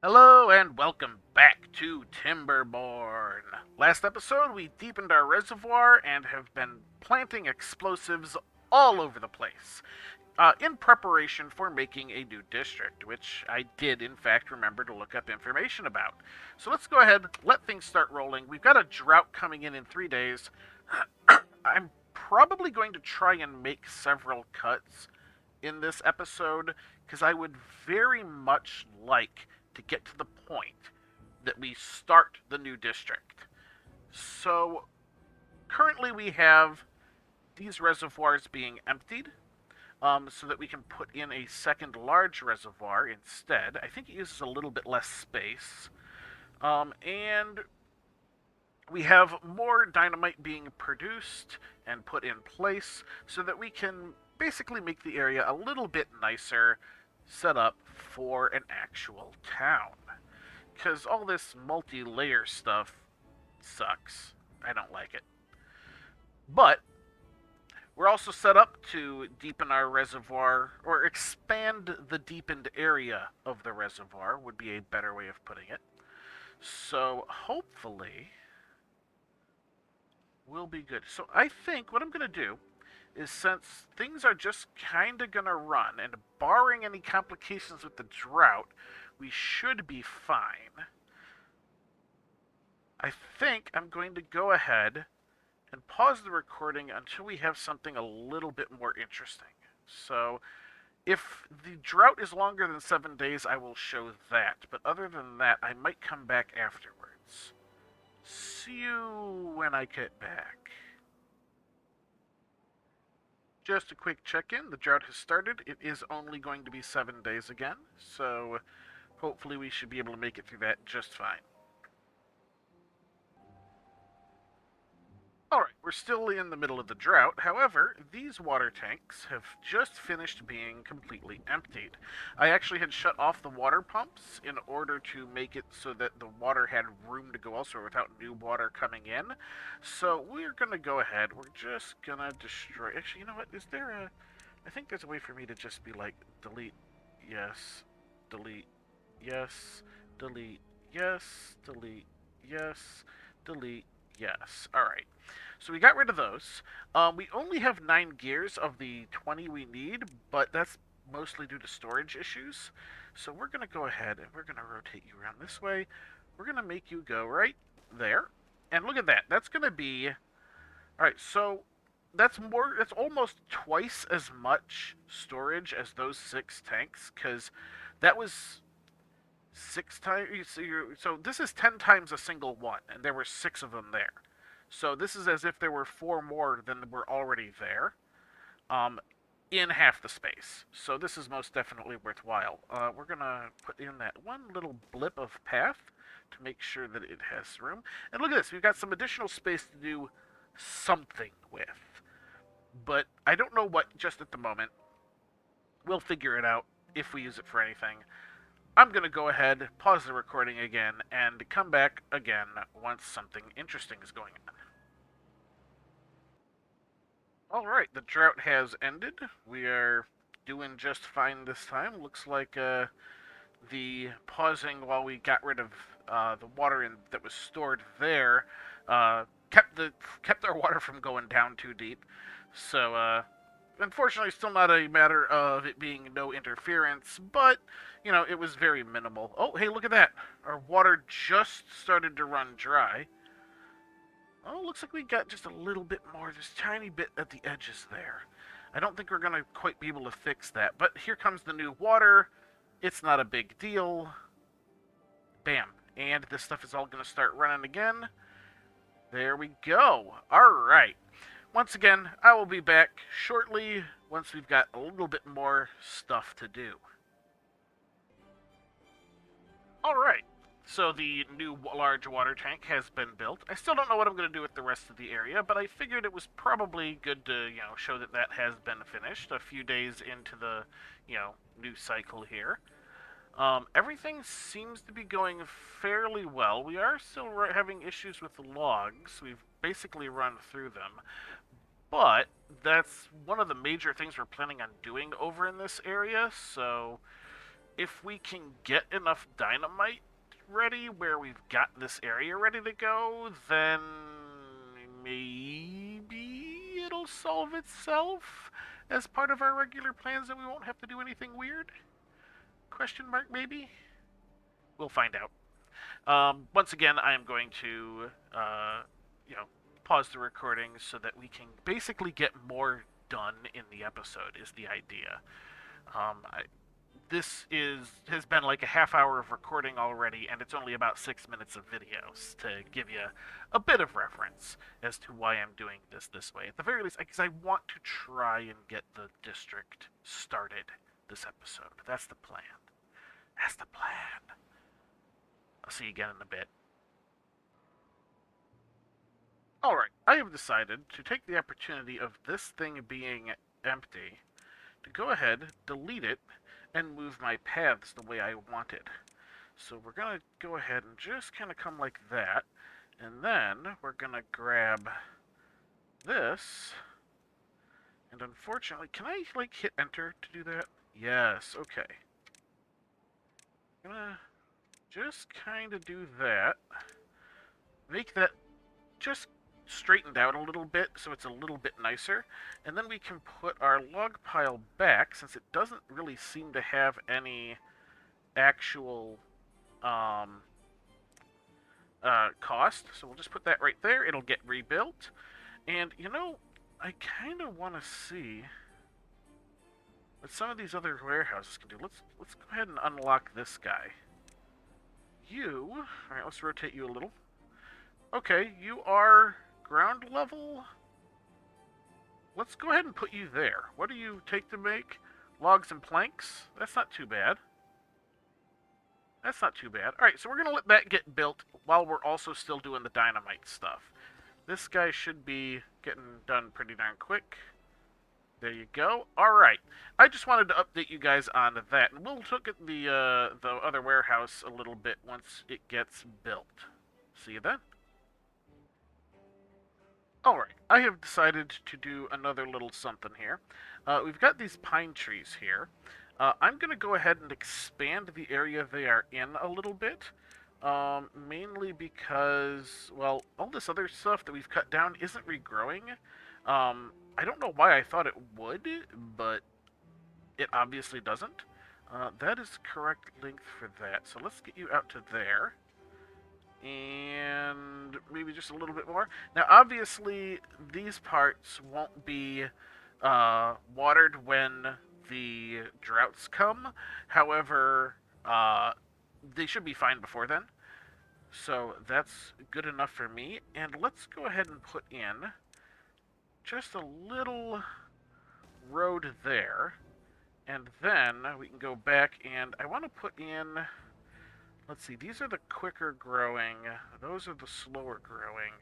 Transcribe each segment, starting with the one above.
Hello and welcome back to Timberborn. Last episode, we deepened our reservoir and have been planting explosives all over the place in preparation for making a new district, which I did, in fact, remember to look up information about. So let's go ahead, let things start rolling. We've got a drought coming in 3 days. I'm probably going to try and make several cuts in this episode because I would very much like to get to the point that we start the new district. So currently we have these reservoirs being emptied so that we can put in a second large reservoir instead. I think it uses a little bit less space. And we have more dynamite being produced and put in place so that we can basically make the area a little bit nicer set up for an actual town. Because all this multi-layer stuff sucks. I don't like it. But we're also set up to deepen our reservoir, or expand the deepened area of the reservoir, would be a better way of putting it. So hopefully we'll be good. So I think what I'm going to do is, since things are just kind of going to run, and barring any complications with the drought, we should be fine. I think I'm going to go ahead and pause the recording until we have something a little bit more interesting. So, if the drought is longer than 7 days, I will show that. But other than that, I might come back afterwards. See you when I get back. Just a quick check-in. The drought has started. It is only going to be 7 days again, so hopefully we should be able to make it through that just fine. Alright, we're still in the middle of the drought. However, these water tanks have just finished being completely emptied. I actually had shut off the water pumps in order to make it so that the water had room to go elsewhere without new water coming in. So we're going to go ahead. We're just going to destroy... Actually, you know what? Is there a... I think there's a way for me to just be like, delete, yes, delete, yes, delete, yes, delete, yes, delete, yes. Alright. So we got rid of those. We only have 9 gears of the 20 we need, but that's mostly due to storage issues. So we're going to go ahead and we're going to rotate you around this way. We're going to make you go right there. And look at that. That's going to be... Alright, so that's almost twice as much storage as those 6 tanks, because that was 6 times... So this is 10 times a single one, and there were 6 of them there. So this is as if there were 4 more than were already there, in half the space. So this is most definitely worthwhile. We're gonna put in that one little blip of path to make sure that it has room. And look at this, we've got some additional space to do something with. But I don't know what just at the moment. We'll figure it out if we use it for anything. I'm going to go ahead, pause the recording again, and come back again once something interesting is going on. Alright, the drought has ended. We are doing just fine this time. Looks like the pausing while we got rid of the water that was stored there kept our water from going down too deep. So, unfortunately, still not a matter of it being no interference, but, you know, it was very minimal. Oh, hey, look at that. Our water just started to run dry. Oh, looks like we got just a little bit more, just tiny bit at the edges there. I don't think we're going to quite be able to fix that, but here comes the new water. It's not a big deal. Bam. And this stuff is all going to start running again. There we go. Alright. Once again, I will be back shortly once we've got a little bit more stuff to do. Alright. So the new large water tank has been built. I still don't know what I'm going to do with the rest of the area, but I figured it was probably good to, show that that has been finished a few days into the, new cycle here. Everything seems to be going fairly well. We are still having issues with the logs. We've basically run through them. But that's one of the major things we're planning on doing over in this area, so if we can get enough dynamite ready where we've got this area ready to go, then maybe it'll solve itself as part of our regular plans and we won't have to do anything weird? Question mark, maybe? We'll find out. Once again, I am going to, you know, pause the recording so that we can basically get more done in the episode. Is the idea? This has been like a half hour of recording already, and it's only about 6 minutes of videos to give you a bit of reference as to why I'm doing this way. At the very least, because I want to try and get the district started this episode. That's the plan. That's the plan. I'll see you again in a bit. Alright, I have decided to take the opportunity of this thing being empty to go ahead, delete it, and move my paths the way I want it. So we're going to go ahead and just kind of come like that, and then we're going to grab this, and unfortunately, can I, like, hit enter to do that? Yes, okay. I'm gonna just kind of do that. Make that just straightened out a little bit so it's a little bit nicer. And then we can put our log pile back since it doesn't really seem to have any actual cost. So we'll just put that right there. It'll get rebuilt. And, you know, I kind of want to see what some of these other warehouses can do. Let's go ahead and unlock this guy. You, alright, let's rotate you a little. Okay, you are ground level. Let's go ahead and put you there. What do you take to make? Logs and planks? That's not too bad. That's not too bad. Alright, so we're going to let that get built while we're also still doing the dynamite stuff. This guy should be getting done pretty darn quick. There you go. Alright. I just wanted to update you guys on that. And we'll look at the other warehouse a little bit once it gets built. See you then. Alright. I have decided to do another little something here. We've got these pine trees here. I'm going to go ahead and expand the area they are in a little bit. Mainly because, well, all this other stuff that we've cut down isn't regrowing. I don't know why I thought it would, but it obviously doesn't. That is correct length for that. So let's get you out to there. And maybe just a little bit more. Now, obviously, these parts won't be watered when the droughts come. However, they should be fine before then. So that's good enough for me. And let's go ahead and put in just a little road there. And then we can go back and I want to put in, let's see, these are the quicker growing. Those are the slower growing.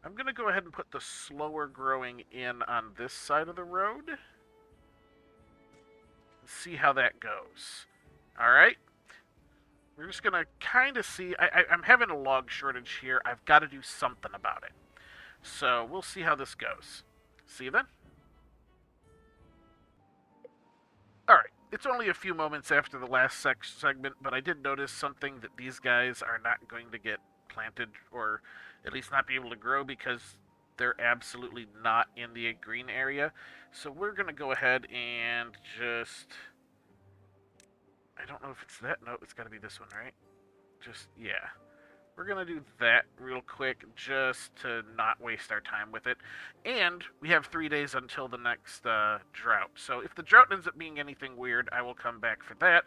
I'm going to go ahead and put the slower growing in on this side of the road. See how that goes. Alright? We're just going to kind of see. I'm having a log shortage here. I've got to do something about it. So we'll see how this goes. See you then. Alright. It's only a few moments after the last segment, but I did notice something that these guys are not going to get planted, or at least not be able to grow because they're absolutely not in the green area. So we're going to go ahead and just... I don't know if it's that. No, it's got to be this one, right? Just, yeah. We're going to do that real quick just to not waste our time with it. And we have 3 days until the next drought. So if the drought ends up being anything weird, I will come back for that.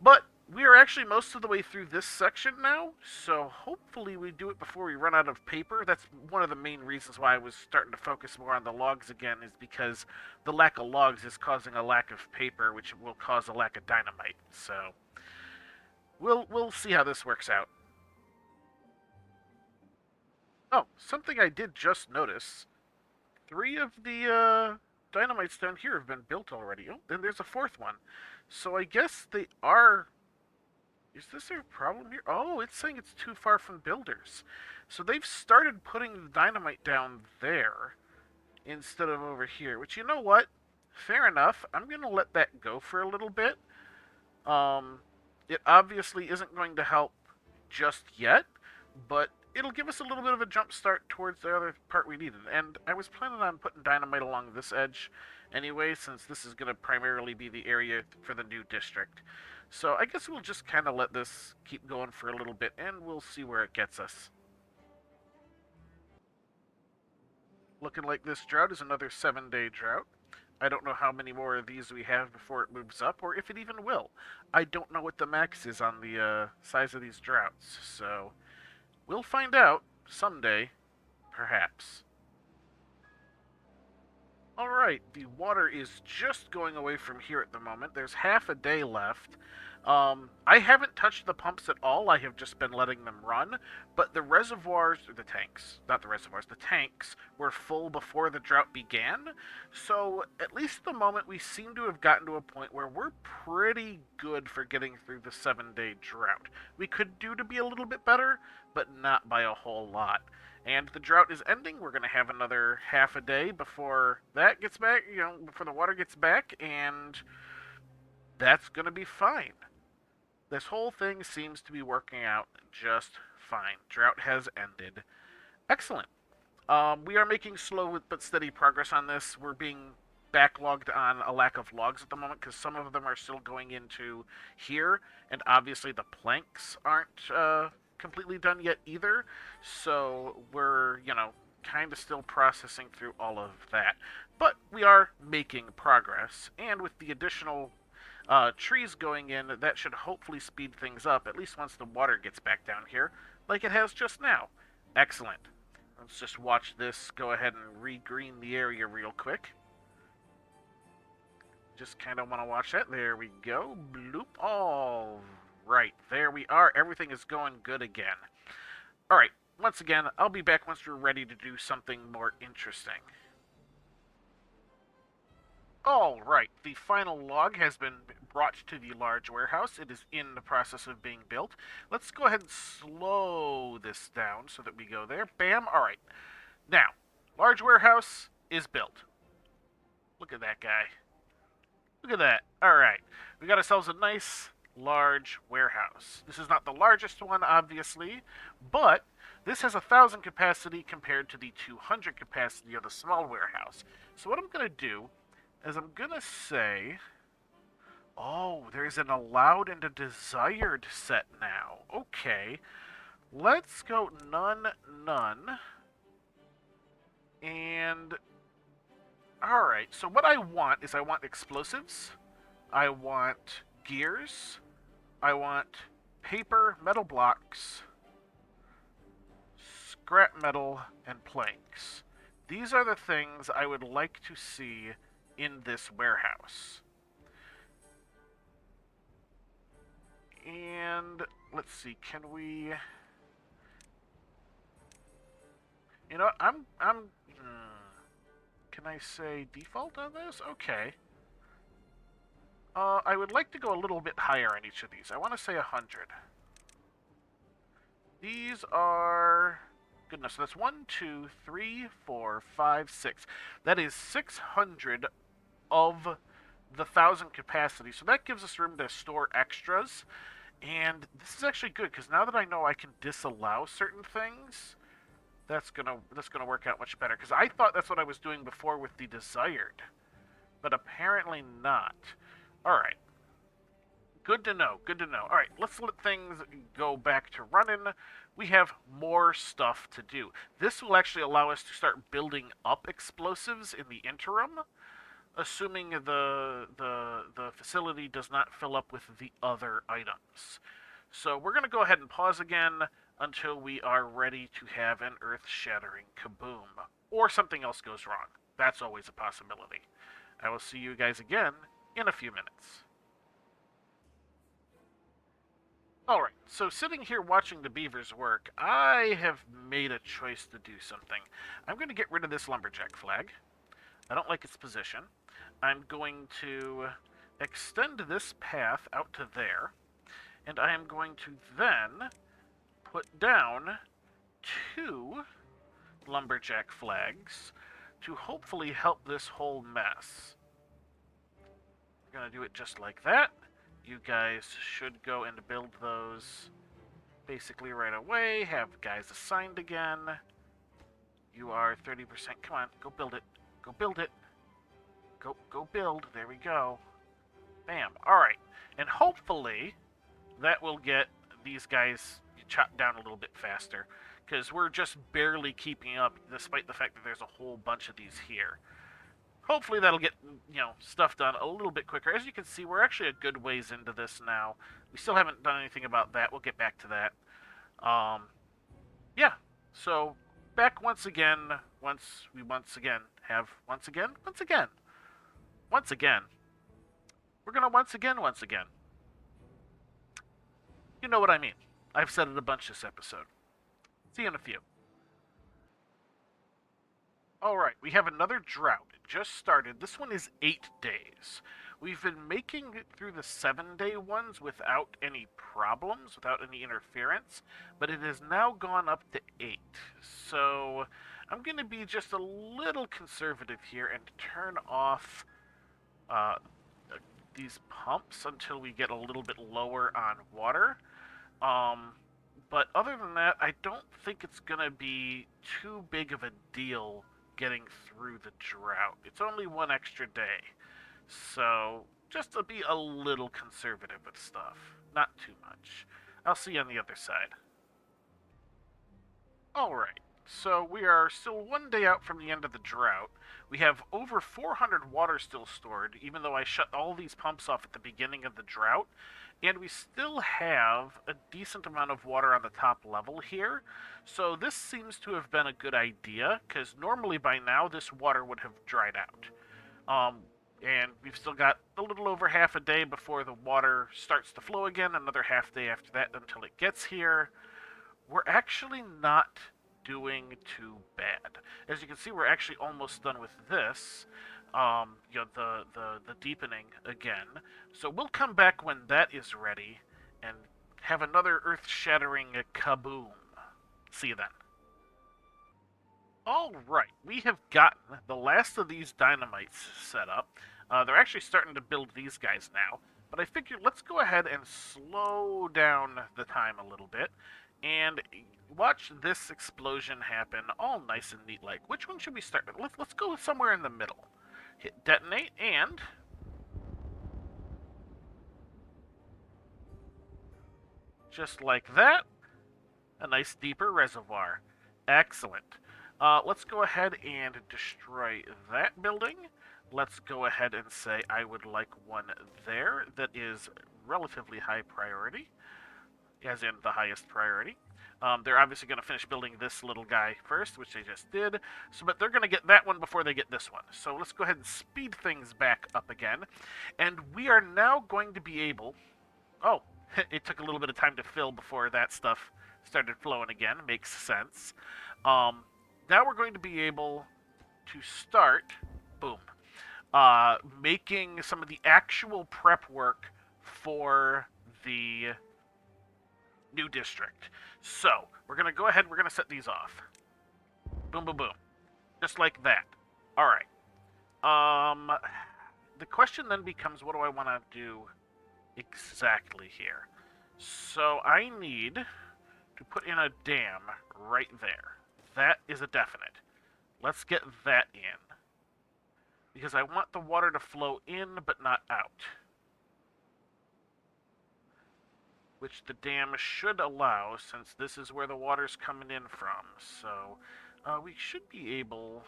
But we are actually most of the way through this section now, so hopefully we do it before we run out of paper. That's one of the main reasons why I was starting to focus more on the logs again, is because the lack of logs is causing a lack of paper, which will cause a lack of dynamite. So we'll see how this works out. Oh, something I did just notice. 3 of the dynamites down here have been built already. Oh, then there's a 4th one. So I guess they are... Is this a problem here? Oh, it's saying it's too far from builders. So they've started putting the dynamite down there instead of over here. Which, you know what? Fair enough. I'm going to let that go for a little bit. Um, it obviously isn't going to help just yet, but it'll give us a little bit of a jump start towards the other part we needed. And I was planning on putting dynamite along this edge anyway, since this is going to primarily be the area for the new district. So I guess we'll just kind of let this keep going for a little bit, and we'll see where it gets us. Looking like this drought is another 7-day drought. I don't know how many more of these we have before it moves up, or if it even will. I don't know what the max is on the size of these droughts, so we'll find out someday, perhaps. Alright, the water is just going away from here at the moment. There's half a day left. I haven't touched the pumps at all. I have just been letting them run. But the reservoirs, or the tanks, not the reservoirs, the tanks were full before the drought began. So at least at the moment we seem to have gotten to a point where we're pretty good for getting through the 7-day drought. We could do to be a little bit better, but not by a whole lot. And the drought is ending. We're going to have another half a day before that gets back, before the water gets back, and that's going to be fine. This whole thing seems to be working out just fine. Drought has ended. Excellent. We are making slow but steady progress on this. We're being backlogged on a lack of logs at the moment because some of them are still going into here, and obviously the planks aren't completely done yet either. So we're, kind of still processing through all of that. But we are making progress, and with the additional trees going in, that should hopefully speed things up, at least once the water gets back down here, like it has just now. Excellent. Let's just watch this go ahead and re-green the area real quick. Just kind of want to watch that. There we go. Bloop. All right. There we are. Everything is going good again. All right. Once again, I'll be back once we're ready to do something more interesting. All right. The final log has been brought to the large warehouse. It is in the process of being built. Let's go ahead and slow this down so that we go there. Bam. All right. Now, large warehouse is built. Look at that guy. Look at that. All right. We got ourselves a nice large warehouse. This is not the largest one, obviously, but this has 1,000 capacity compared to the 200 capacity of the small warehouse. So what I'm going to do is I'm going to say, oh, there's an allowed and a desired set now. Okay. Let's go none, none. And alright, so what I want is I want explosives, I want gears, I want paper, metal blocks, scrap metal, and planks. These are the things I would like to see in this warehouse. And let's see, can we... You know, can I say default on this? Okay. I would like to go a little bit higher on each of these. I want to say 100. These are... Goodness, so that's 1, 2, 3, 4, 5, 6. That is 600 of the 1,000 capacity. So that gives us room to store extras. And this is actually good, because now that I know I can disallow certain things, that's gonna work out much better. Because I thought that's what I was doing before with the desired, but apparently not. All right. Good to know. Good to know. All right, let's let things go back to running. We have more stuff to do. This will actually allow us to start building up explosives in the interim, assuming the facility does not fill up with the other items. So we're going to go ahead and pause again until we are ready to have an earth-shattering kaboom. Or something else goes wrong. That's always a possibility. I will see you guys again in a few minutes. Alright, so sitting here watching the beavers work, I have made a choice to do something. I'm going to get rid of this lumberjack flag. I don't like its position. I'm going to extend this path out to there, and I am going to then put down 2 lumberjack flags to hopefully help this whole mess. going to do it just like that. You guys should go and build those basically right away. Have guys assigned again. You are 30%. Come on, go build it. Go build it. Go build. There we go. Bam. Alright. And hopefully that will get these guys chopped down a little bit faster. Because we're just barely keeping up, despite the fact that there's a whole bunch of these here. Hopefully that'll get, stuff done a little bit quicker. As you can see, we're actually a good ways into this now. We still haven't done anything about that. We'll get back to that. Yeah. So, back once again, once again. We're gonna once again. You know what I mean. I've said it a bunch this episode. See you in a few. Alright, we have another drought. It just started. This one is 8 days. We've been making it through the 7-day ones without any problems, without any interference, but it has now gone up to 8. So I'm going to be just a little conservative here and turn off these pumps until we get a little bit lower on water. But other than that, I don't think it's going to be too big of a deal getting through the drought. It's only 1 extra day. So, just to be a little conservative with stuff. Not too much. I'll see you on the other side. Alright, so we are still 1 day out from the end of the drought. We have over 400 water still stored, even though I shut all these pumps off at the beginning of the drought. And we still have a decent amount of water on the top level here. So this seems to have been a good idea, because normally by now this water would have dried out. And we've still got a little over half a day before the water starts to flow again, another half day after that until it gets here. We're actually not doing too bad. As you can see, we're actually almost done with this. The deepening again. So we'll come back when that is ready and have another earth-shattering kaboom. See you then. Alright, we have gotten the last of these dynamites set up. They're actually starting to build these guys now. But I figured let's go ahead and slow down the time a little bit and watch this explosion happen all nice and neat like. Which one should we start with? Let's go somewhere in the middle. Hit detonate and... just like that, a nice deeper reservoir. Excellent. Let's go ahead and destroy that building. Let's go ahead and say I would like one there that is relatively high priority, as in the highest priority. They're obviously going to finish building this little guy first, which they just did. But they're going to get that one before they get this one. So let's go ahead and speed things back up again. And we are now going to be able... oh, it took a little bit of time to fill before that stuff started flowing again. Makes sense. Now we're going to be able to start... boom. Making some of the actual prep work for the new district. So, we're going to go ahead, we're going to set these off. Boom, boom, boom. Just like that. Alright. The question then becomes, what do I want to do exactly here? So, I need to put in a dam right there. That is a definite. Let's get that in. Because I want the water to flow in, but not out. Which the dam should allow, since this is where the water's coming in from. So, we should be able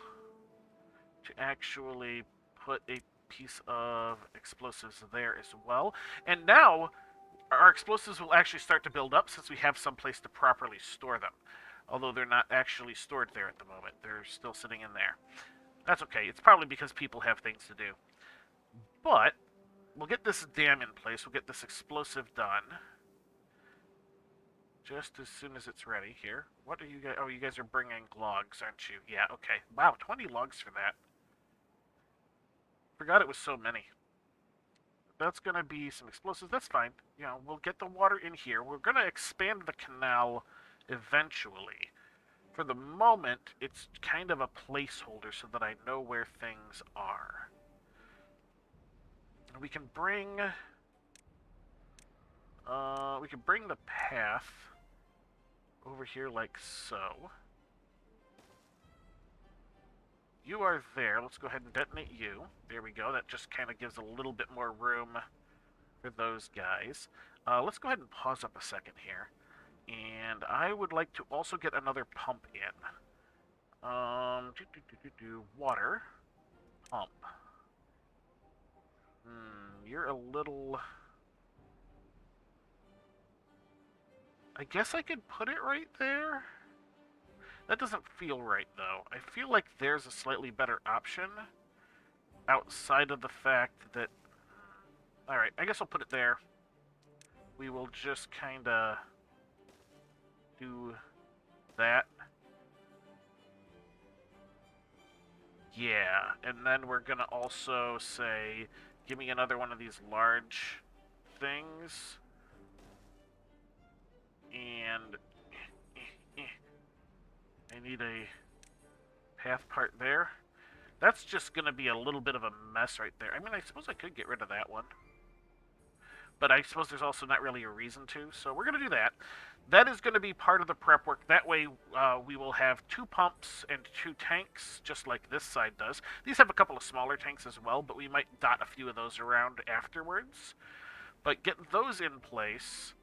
to actually put a piece of explosives there as well. And now, our explosives will actually start to build up, since we have some place to properly store them. Although they're not actually stored there at the moment. They're still sitting in there. That's okay. It's probably because people have things to do. But, we'll get this dam in place. We'll get this explosive done. Just as soon as it's ready here. What are you guys... oh, you guys are bringing logs, aren't you? Yeah, okay. Wow, 20 logs for that. Forgot it was so many. That's going to be some explosives. That's fine. You know, we'll get the water in here. We're going to expand the canal eventually. For the moment, it's kind of a placeholder so that I know where things are. We can bring... we can bring the path over here like so. You are there. Let's go ahead and detonate you. There we go. That just kind of gives a little bit more room for those guys. Let's go ahead and pause up a second here. And I would like to also get another pump in. Water. Pump. You're a little... I guess I could put it right there? That doesn't feel right, though. I feel like there's a slightly better option outside of the fact that... Alright, I guess I'll put it there. We will just kind of do that. Yeah, and then we're going to also say, give me another one of these large things. And I need a path part there. That's just going to be a little bit of a mess right there. I mean, I suppose I could get rid of that one. But I suppose there's also not really a reason to, so we're going to do that. That is going to be part of the prep work. That way we will have 2 pumps and 2 tanks, just like this side does. These have a couple of smaller tanks as well, but we might dot a few of those around afterwards. But get those in place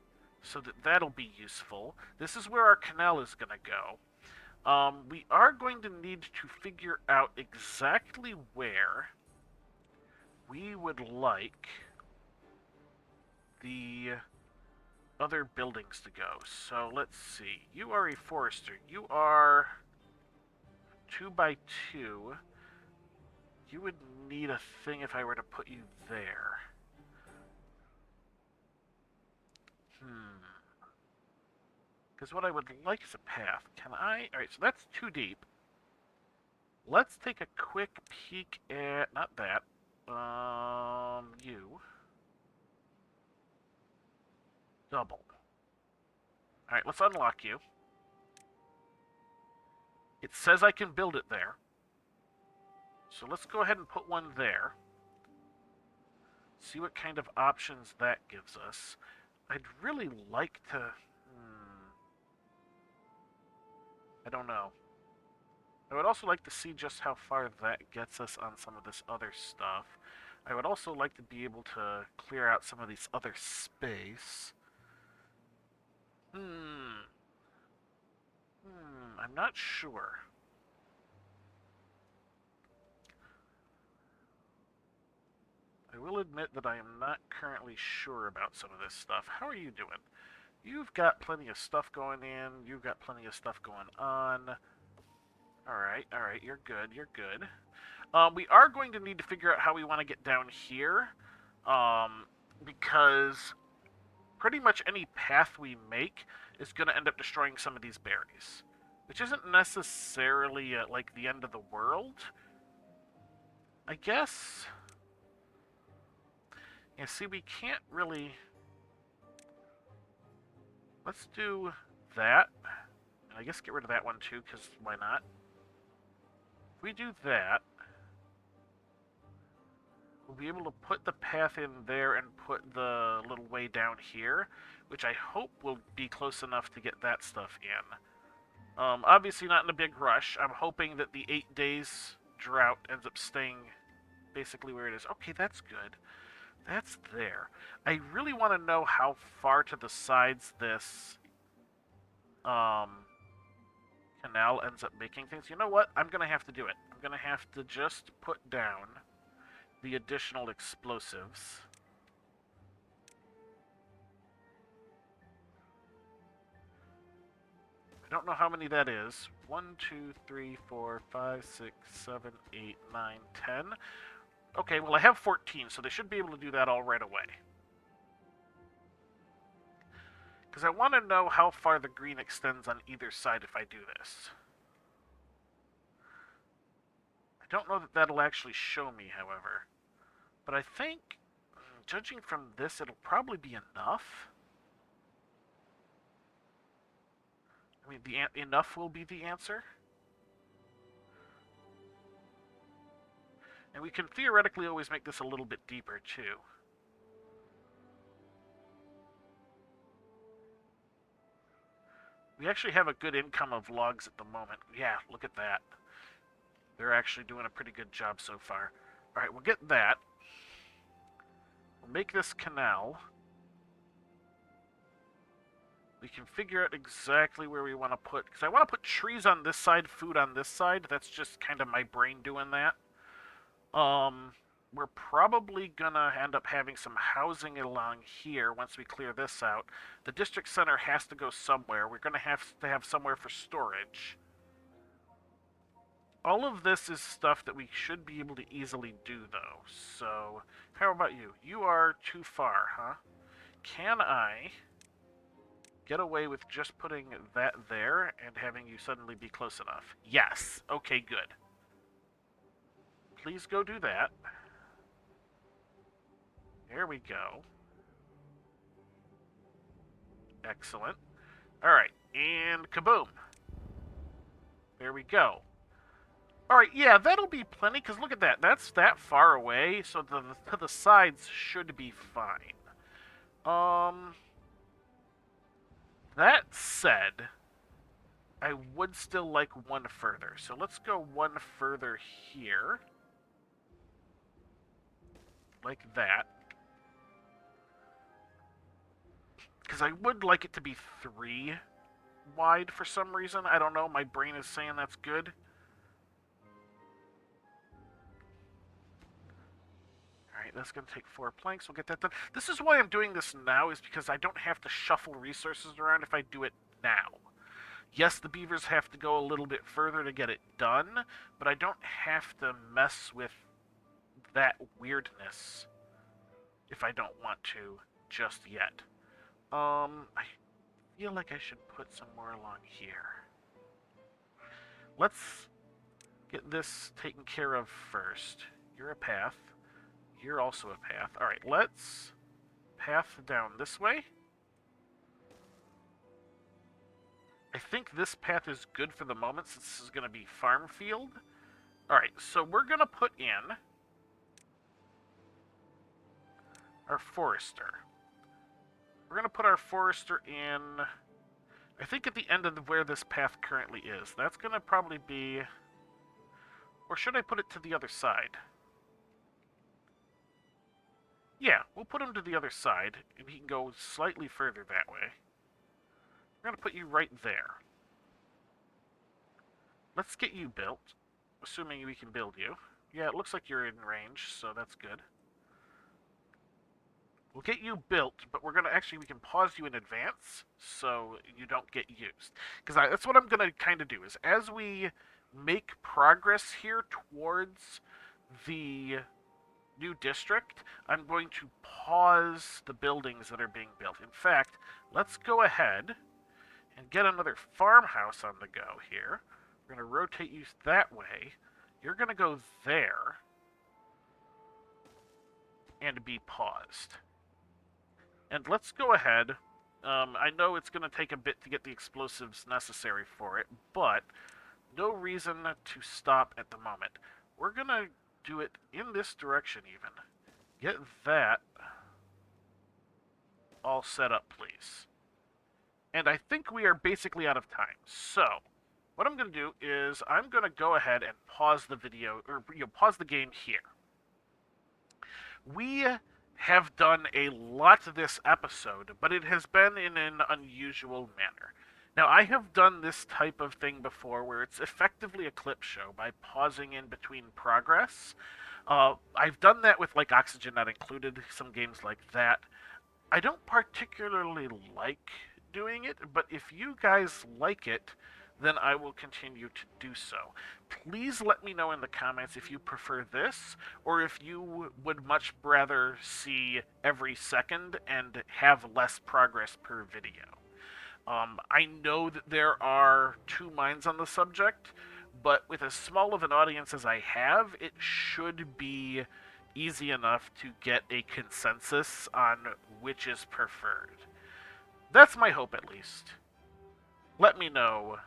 so that that'll be useful. This is where our canal is going to go. We are going to need to figure out exactly where we would like the other buildings to go. So let's see. You are a forester. You are 2x2. You would need a thing if I were to put you there. Because what I would like is a path. Can I? Alright, so that's too deep. Let's take a quick peek at... Not that. You. Double. Alright, let's unlock you. It says I can build it there. So let's go ahead and put one there. See what kind of options that gives us. I'd really like to... I don't know. I would also like to see just how far that gets us on some of this other stuff. I would also like to be able to clear out some of this other space. I'm not sure. I will admit that I am not currently sure about some of this stuff. How are you doing? You've got plenty of stuff going in. You've got plenty of stuff going on. Alright, you're good, you're good. We are going to need to figure out how we want to get down here. Because pretty much any path we make is going to end up destroying some of these berries. Which isn't necessarily, like, the end of the world. I guess... Yeah, see, we can't really... Let's do that. And I guess get rid of that one too, because why not? If we do that, we'll be able to put the path in there and put the little way down here, which I hope will be close enough to get that stuff in. Obviously not in a big rush. I'm hoping that the 8 days drought ends up staying basically where it is. Okay, that's good. That's there. I really want to know how far to the sides this canal ends up making things. You know what? I'm going to have to do it. I'm going to have to just put down the additional explosives. I don't know how many that is. 1, 2, 3, 4, 5, 6, 7, 8, 9, 10. Okay, well I have 14, so they should be able to do that all right away. Because I want to know how far the green extends on either side if I do this. I don't know that that'll actually show me, however. But I think, judging from this, it'll probably be enough. I mean, enough will be the answer. And we can theoretically always make this a little bit deeper, too. We actually have a good income of logs at the moment. Yeah, look at that. They're actually doing a pretty good job so far. Alright, we'll get that. We'll make this canal. We can figure out exactly where we want to put... Because I want to put trees on this side, food on this side. That's just kind of my brain doing that. We're probably gonna end up having some housing along here once we clear this out. The district center has to go somewhere. We're gonna have to have somewhere for storage. All of this is stuff that we should be able to easily do, though. So, how about you? You are too far, huh? Can I get away with just putting that there and having you suddenly be close enough? Yes. Okay, good. Please go do that. There we go. Excellent. Alright, and kaboom. There we go. Alright, yeah, that'll be plenty, because look at that. That's that far away, so the sides should be fine. That said, I would still like one further. So let's go one further here. Like that. Because I would like it to be 3 wide for some reason. I don't know, my brain is saying that's good. Alright, that's going to take 4 planks. We'll get that done. This is why I'm doing this now, is because I don't have to shuffle resources around if I do it now. Yes, the beavers have to go a little bit further to get it done, but I don't have to mess with that weirdness if I don't want to just yet. I feel like I should put some more along here. Let's get this taken care of first. You're a path. You're also a path. Alright, let's path down this way. I think this path is good for the moment since this is going to be farm field. Alright, so we're going to put in our forester. We're going to put our forester in, I think at the end of where this path currently is. That's going to probably be, or should I put it to the other side? Yeah, we'll put him to the other side, and he can go slightly further that way. We're going to put you right there. Let's get you built, assuming we can build you. Yeah, it looks like you're in range, so that's good. We'll get you built, but we're going to actually, we can pause you in advance so you don't get used. Because that's what I'm going to kind of do, is as we make progress here towards the new district, I'm going to pause the buildings that are being built. In fact, let's go ahead and get another farmhouse on the go here. We're going to rotate you that way. You're going to go there and be paused. And let's go ahead. I know it's going to take a bit to get the explosives necessary for it, but no reason to stop at the moment. We're going to do it in this direction even. Get that all set up, please. And I think we are basically out of time. So, what I'm going to do is I'm going to go ahead and pause the video, or pause the game here. We have done a lot this episode, but it has been in an unusual manner. Now, I have done this type of thing before where it's effectively a clip show by pausing in between progress. I've done that with, like, Oxygen Not Included, some games like that. I don't particularly like doing it, but if you guys like it, then I will continue to do so. Please let me know in the comments if you prefer this, or if you would much rather see every second and have less progress per video. I know that there are 2 minds on the subject, but with as small of an audience as I have, it should be easy enough to get a consensus on which is preferred. That's my hope, at least. Let me know,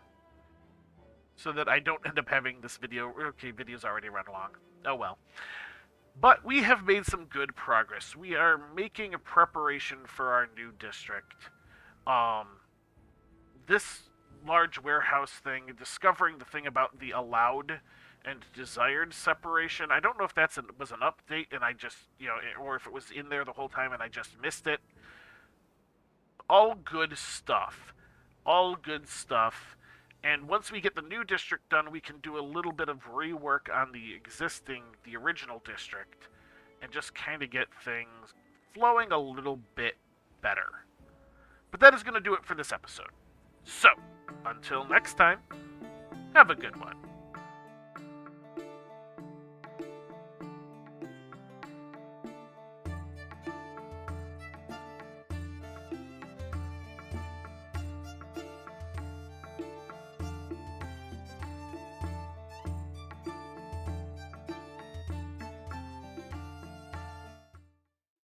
so that I don't end up having this video. Okay, video's already run long. Oh well. But we have made some good progress. We are making a preparation for our new district. Um, this large warehouse thing, discovering the thing about the allowed and desired separation. I don't know if was an update and I just, or if it was in there the whole time and I just missed it. All good stuff. All good stuff. And once we get the new district done, we can do a little bit of rework on the original district, and just kind of get things flowing a little bit better. But that is going to do it for this episode. So, until next time, have a good one.